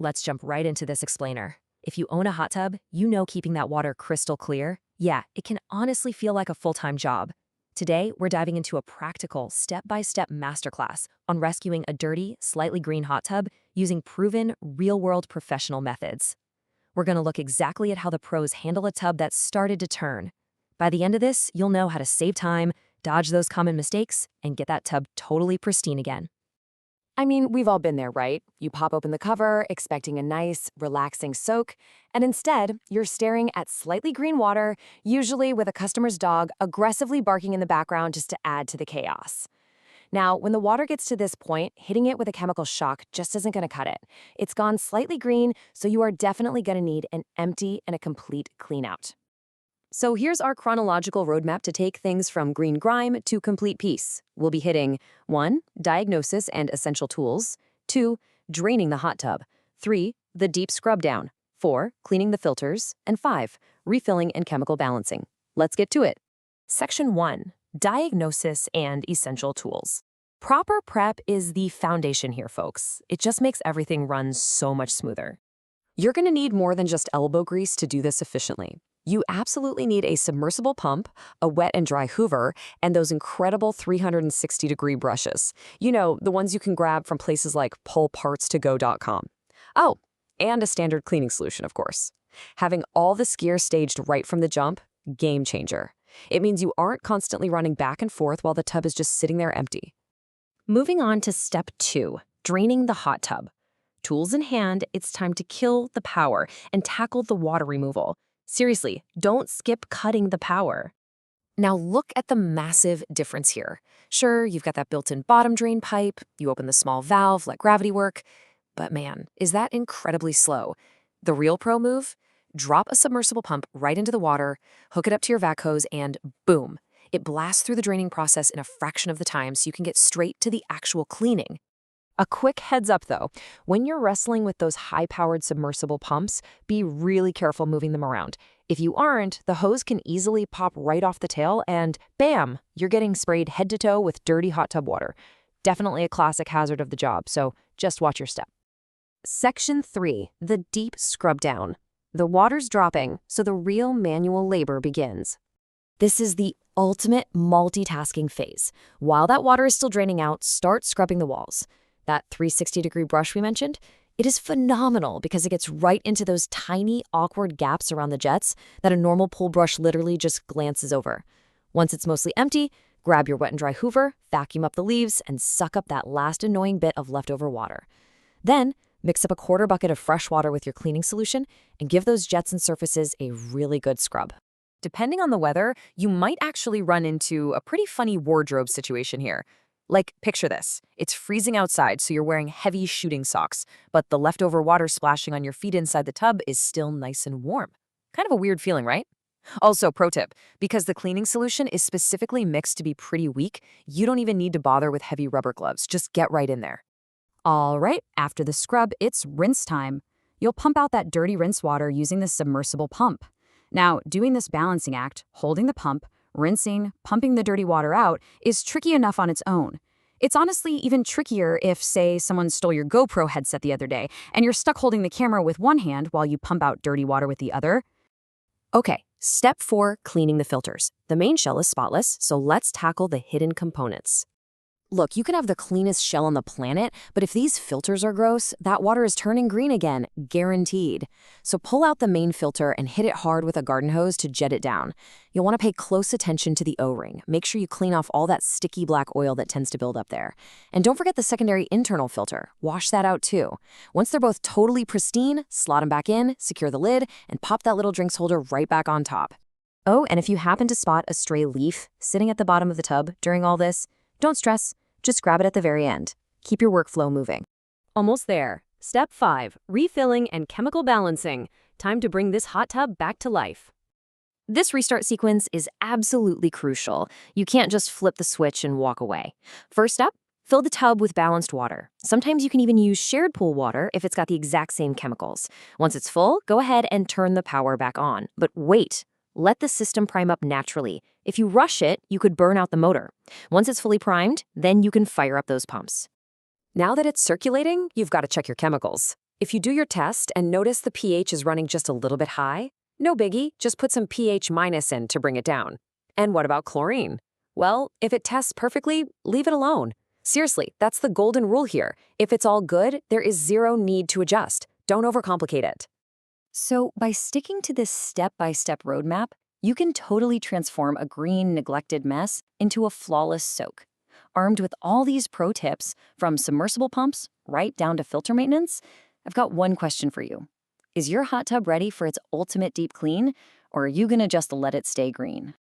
let's jump right into this explainer. If you own a hot tub, you know keeping that water crystal clear, yeah, it can honestly feel like a full-time job. Today, we're diving into a practical, step-by-step masterclass on rescuing a dirty, slightly green hot tub using proven, real-world professional methods. We're going to look exactly at how the pros handle a tub that started to turn. By the end of this, you'll know how to save time, dodge those common mistakes, and get that tub totally pristine again. I mean, we've all been there, right? You pop open the cover, expecting a nice, relaxing soak, and instead, you're staring at slightly green water, usually with a customer's dog aggressively barking in the background just to add to the chaos. Now, when the water gets to this point, hitting it with a chemical shock just isn't going to cut it. It's gone slightly green, so you are definitely going to need an empty and a complete clean out. So here's our chronological roadmap to take things from green grime to complete peace. We'll be hitting 1. Diagnosis and essential tools. 2. Draining the hot tub. 3. The deep scrub down. 4. Cleaning the filters. And 5. Refilling and chemical balancing. Let's get to it. Section 1. Diagnosis and essential tools. Proper prep is the foundation here, folks. It just makes everything run so much smoother. You're going to need more than just elbow grease to do this efficiently. You absolutely need a submersible pump, a wet and dry Hoover, and those incredible 360-degree brushes. You know, the ones you can grab from places like pullparts2go.com. Oh, and a standard cleaning solution, of course. Having all this gear staged right from the jump, game changer. It means you aren't constantly running back and forth while the tub is just sitting there empty. Moving on to step 2, draining the hot tub. Tools in hand, it's time to kill the power and tackle the water removal. Seriously, don't skip cutting the power. Now look at the massive difference here. Sure, you've got that built-in bottom drain pipe, you open the small valve, let gravity work, but man, is that incredibly slow. The real pro move? Drop a submersible pump right into the water, hook it up to your vac hose, and boom, it blasts through the draining process in a fraction of the time so you can get straight to the actual cleaning. A quick heads up though, when you're wrestling with those high-powered submersible pumps, be really careful moving them around. If you aren't, the hose can easily pop right off the tail and bam, you're getting sprayed head to toe with dirty hot tub water. Definitely a classic hazard of the job, so just watch your step. Section 3, the deep scrub down. The water's dropping, so the real manual labor begins. This is the ultimate multitasking phase. While that water is still draining out, start scrubbing the walls. That 360-degree brush we mentioned, it is phenomenal because it gets right into those tiny, awkward gaps around the jets that a normal pull brush literally just glances over. Once it's mostly empty, grab your wet and dry Hoover, vacuum up the leaves, and suck up that last annoying bit of leftover water. Then, mix up a quarter bucket of fresh water with your cleaning solution and give those jets and surfaces a really good scrub. Depending on the weather, you might actually run into a pretty funny wardrobe situation here. Like, picture this. It's freezing outside, so you're wearing heavy shooting socks, but the leftover water splashing on your feet inside the tub is still nice and warm. Kind of a weird feeling, right? Also, pro tip, because the cleaning solution is specifically mixed to be pretty weak, you don't even need to bother with heavy rubber gloves. Just get right in there. All right, after the scrub, it's rinse time. You'll pump out that dirty rinse water using the submersible pump. Now, doing this balancing act, holding the pump, rinsing, pumping the dirty water out, is tricky enough on its own. It's honestly even trickier if, say, someone stole your GoPro headset the other day and you're stuck holding the camera with one hand while you pump out dirty water with the other. Okay, step 4, cleaning the filters. The main shell is spotless, so let's tackle the hidden components. Look, you can have the cleanest shell on the planet, but if these filters are gross, that water is turning green again, guaranteed. So pull out the main filter and hit it hard with a garden hose to jet it down. You'll want to pay close attention to the O-ring. Make sure you clean off all that sticky black oil that tends to build up there. And don't forget the secondary internal filter. Wash that out too. Once they're both totally pristine, slot them back in, secure the lid, and pop that little drinks holder right back on top. Oh, and if you happen to spot a stray leaf sitting at the bottom of the tub during all this, don't stress. Just grab it at the very end. Keep your workflow moving. Almost there. Step 5, refilling and chemical balancing. Time to bring this hot tub back to life. This restart sequence is absolutely crucial. You can't just flip the switch and walk away. First up, fill the tub with balanced water. Sometimes you can even use shared pool water if it's got the exact same chemicals. Once it's full, go ahead and turn the power back on. But wait. Let the system prime up naturally. If you rush it, you could burn out the motor. Once it's fully primed, then you can fire up those pumps. Now that it's circulating, you've got to check your chemicals. If you do your test and notice the pH is running just a little bit high, no biggie, just put some pH minus in to bring it down. And what about chlorine? Well, if it tests perfectly, leave it alone. Seriously, that's the golden rule here. If it's all good, there is zero need to adjust. Don't overcomplicate it. So, by sticking to this step-by-step roadmap, you can totally transform a green, neglected mess into a flawless soak. Armed with all these pro tips, from submersible pumps right down to filter maintenance, I've got one question for you. Is your hot tub ready for its ultimate deep clean, or are you gonna just let it stay green?